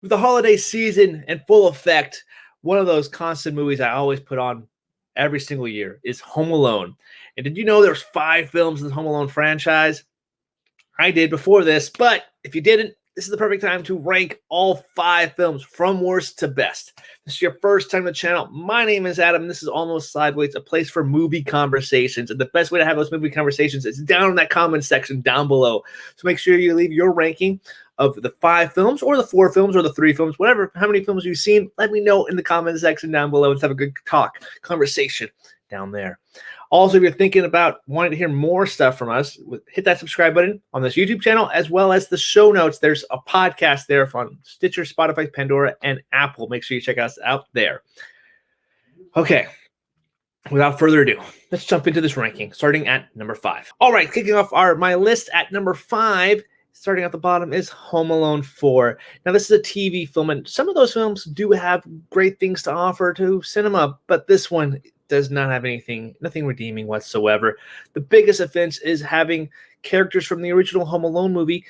With the holiday season in full effect, one of those constant movies I always put on every single year is Home Alone. And did you know there's 5 films in the Home Alone franchise? I did before this, but if you didn't, this is the perfect time to rank all 5 films from worst to best. If this is your first time to the channel, my name is Adam, and this is Almost Sideways, a place for movie conversations. And the best way to have those movie conversations is down in that comment section down below. So make sure you leave your ranking of the 5 films or the 4 films or the 3 films, whatever, how many films you've seen, let me know in the comment section down below. Let's have a good conversation down there. Also, if you're thinking about wanting to hear more stuff from us, hit that subscribe button on this YouTube channel, as well as the show notes. There's a podcast there on Stitcher, Spotify, Pandora, and Apple. Make sure you check us out there. Okay, without further ado, let's jump into this ranking, starting at number 5. All right, kicking off my list at number 5, starting at the bottom, is Home Alone 4. Now, this is a TV film, and some of those films do have great things to offer to cinema, but this one does not have nothing redeeming whatsoever. The biggest offense is having characters from the original Home Alone movie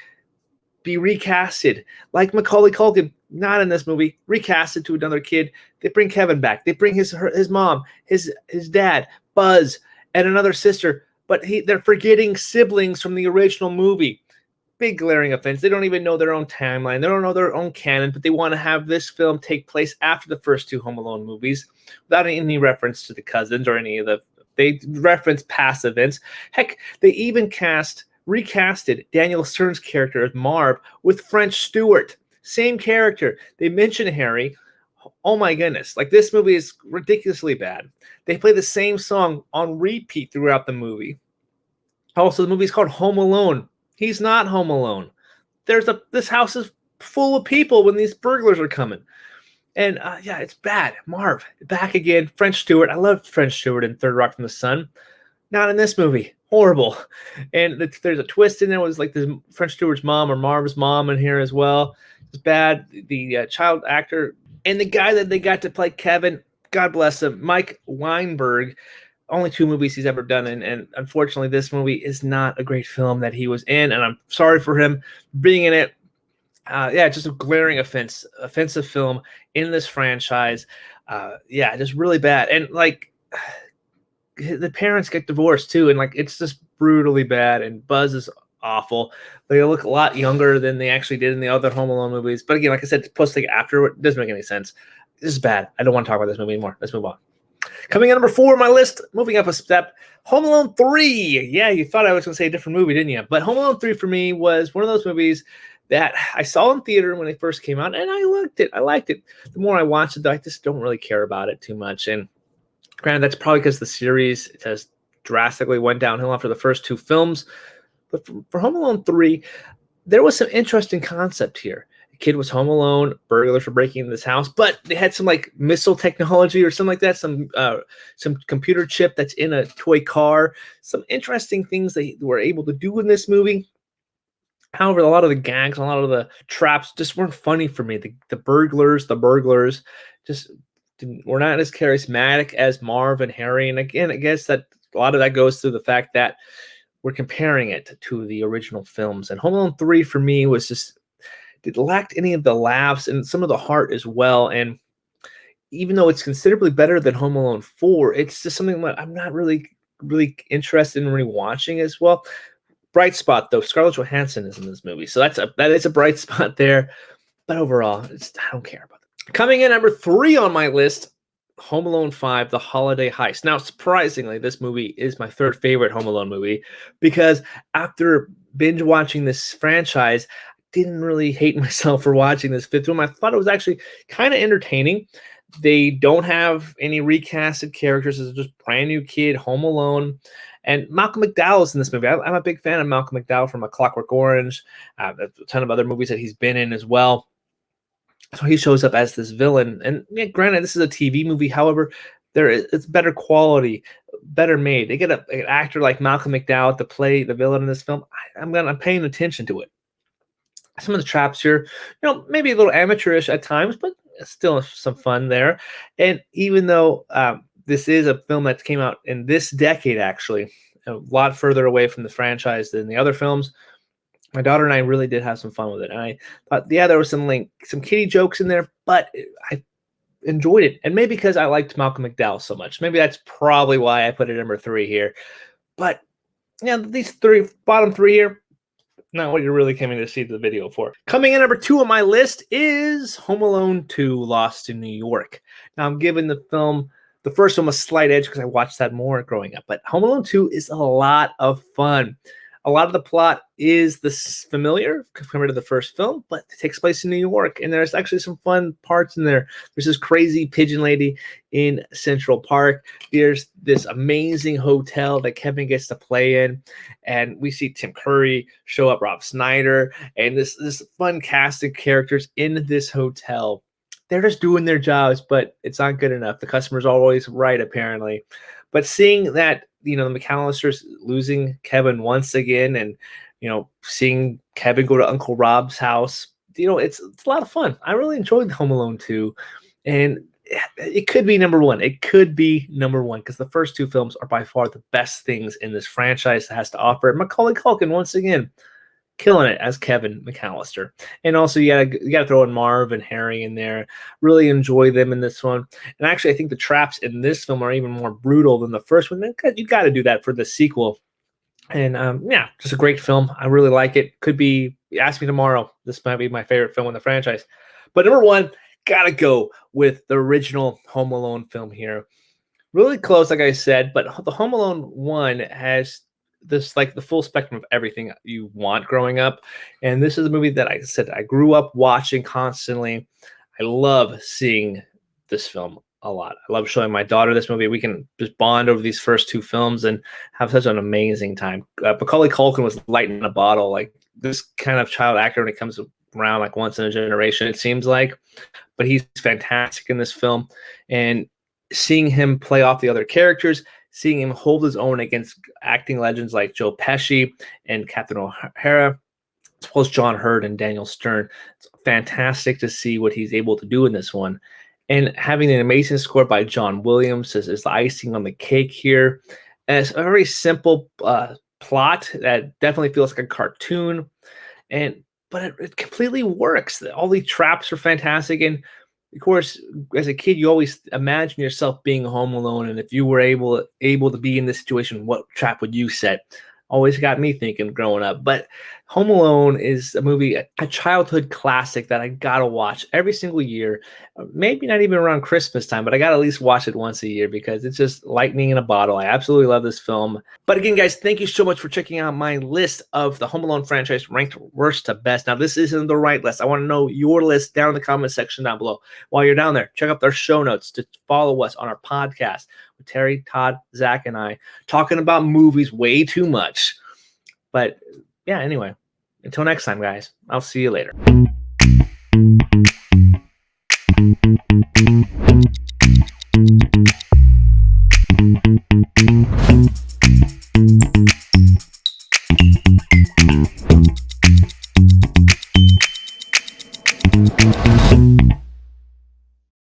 be recasted. Like Macaulay Culkin, not in this movie, recasted to another kid. They bring Kevin back. They bring his mom, his dad, Buzz, and another sister, but they're forgetting siblings from the original movie. Big glaring offense. They don't even know their own timeline. They don't know their own canon, but they want to have this film take place after the first 2 Home Alone movies without any reference to the cousins or any of they reference past events. Heck, they even recasted Daniel Stern's character as Marv with French Stewart. Same character. They mention Harry. Oh my goodness. Like, this movie is ridiculously bad. They play the same song on repeat throughout the movie. Also, the movie is called Home Alone. He's not home alone. This house is full of people when these burglars are coming. And yeah, it's bad. Marv, back again. French Stewart. I love French Stewart in Third Rock from the Sun. Not in this movie. Horrible. And there's a twist in there. It was like the French Stewart's mom or Marv's mom in here as well. It's bad. The child actor and the guy that they got to play Kevin, God bless him, Mike Weinberg. Only 2 movies he's ever done, and unfortunately this movie is not a great film that he was in, and I'm sorry for him being in it. Yeah, just a glaring offensive film in this franchise. Yeah, just really bad. And like, the parents get divorced too, and like, it's just brutally bad, and Buzz is awful. They look a lot younger than they actually did in the other Home Alone movies, but again, like I said, plus like after, it doesn't make any sense. This is bad. I don't want to talk about this movie anymore. Let's move on. Coming in number 4 on my list, moving up a step, Home Alone 3. Yeah, you thought I was going to say a different movie, didn't you? But Home Alone 3 for me was one of those movies that I saw in theater when it first came out, and I liked it. The more I watched it, I just don't really care about it too much. And granted, that's probably because the series has drastically went downhill after the first 2 films. But for Home Alone 3, there was some interesting concept here. Kid was home alone, burglars were breaking into this house, but they had some like missile technology or something like that, some computer chip that's in a toy car, some interesting things they were able to do in this movie. However, a lot of the gags, a lot of the traps just weren't funny for me. The burglars just were not as charismatic as Marv and Harry. And again, I guess that a lot of that goes through the fact that we're comparing it to the original films. And Home Alone 3 for me was just, it lacked any of the laughs and some of the heart as well. And even though it's considerably better than Home Alone 4, it's just something that I'm not really interested in rewatching as well. Bright spot though, Scarlett Johansson is in this movie, so that is a bright spot there. But overall, I don't care about it. Coming in number 3 on my list, Home Alone 5, The Holiday Heist. Now, surprisingly, this movie is my 3rd favorite Home Alone movie, because after binge watching this franchise, didn't really hate myself for watching this 5th film. I thought it was actually kind of entertaining. They don't have any recasted characters. It's just brand new kid, home alone. And Malcolm McDowell is in this movie. I'm a big fan of Malcolm McDowell from A Clockwork Orange, a ton of other movies that he's been in as well. So he shows up as this villain. And yeah, granted, this is a TV movie. However, it's better quality, better made. They get an actor like Malcolm McDowell to play the villain in this film. I'm paying attention to it. Some of the traps here, maybe a little amateurish at times, but still some fun there. And even though this is a film that came out in this decade, actually, a lot further away from the franchise than the other films, My daughter and I really did have some fun with it. And I thought, yeah, there was some kiddie jokes in there, but I enjoyed it. And maybe because I liked Malcolm McDowell so much. Maybe that's probably why I put it number 3 here. But yeah, these bottom three here, not what you're really coming to see the video for. Coming in number 2 on my list is Home Alone 2: Lost in New York. Now, I'm giving the first film a slight edge because I watched that more growing up, but Home Alone 2 is a lot of fun. A lot of the plot is this familiar compared to the first film, but it takes place in New York, and there's actually some fun parts in there. There's this crazy pigeon lady in Central Park. There's this amazing hotel that Kevin gets to play in, and we see Tim Curry show up, Rob Schneider, and this fun cast of characters in this hotel. They're just doing their jobs, but it's not good enough. The customer's always right, apparently. But seeing that, the McCallisters losing Kevin once again, and seeing Kevin go to Uncle Rob's house, it's a lot of fun. I really enjoyed Home Alone 2, and it could be number 1. It could be number 1 because the first 2 films are by far the best things in this franchise that has to offer. Macaulay Culkin once again killing it as Kevin McCallister. And also you gotta throw in Marv and Harry in there. Really enjoy them in this one. And actually, I think the traps in this film are even more brutal than the first one. You got to do that for the sequel. And yeah, just a great film. I really like it. Could be, ask me tomorrow, this might be my favorite film in the franchise. But number 1, gotta go with the original Home Alone film here. Really close, like I said, but the Home Alone 1 has this, like, the full spectrum of everything you want growing up. And this is a movie that I said I grew up watching constantly. I love seeing this film a lot. I love showing my daughter this movie. We can just bond over these first 2 films and have such an amazing time. Macaulay Culkin was lighting in a bottle, like this kind of child actor when it comes around like once in a generation, it seems like. But he's fantastic in this film. And seeing him play off the other characters, seeing him hold his own against acting legends like Joe Pesci and Captain O'Hara, as well as John Hurt and Daniel Stern. It's fantastic to see what he's able to do in this one. And having an amazing score by John Williams is the icing on the cake here. And it's a very simple plot that definitely feels like a cartoon, but it completely works. All the traps are fantastic. And of course, as a kid, you always imagine yourself being home alone, and if you were able to be in this situation, what trap would you set? Always got me thinking growing up. But Home Alone is a movie, a childhood classic that I gotta watch every single year. Maybe not even around Christmas time, but I gotta at least watch it once a year because it's just lightning in a bottle. I absolutely love this film. But again, guys, thank you so much for checking out my list of the Home Alone franchise ranked worst to best. Now, this isn't the right list. I want to know your list down in the comment section down below. While you're down there, check out their show notes to follow us on our podcast with Terry, Todd, Zach, and I talking about movies way too much. But yeah, anyway, until next time, guys, I'll see you later.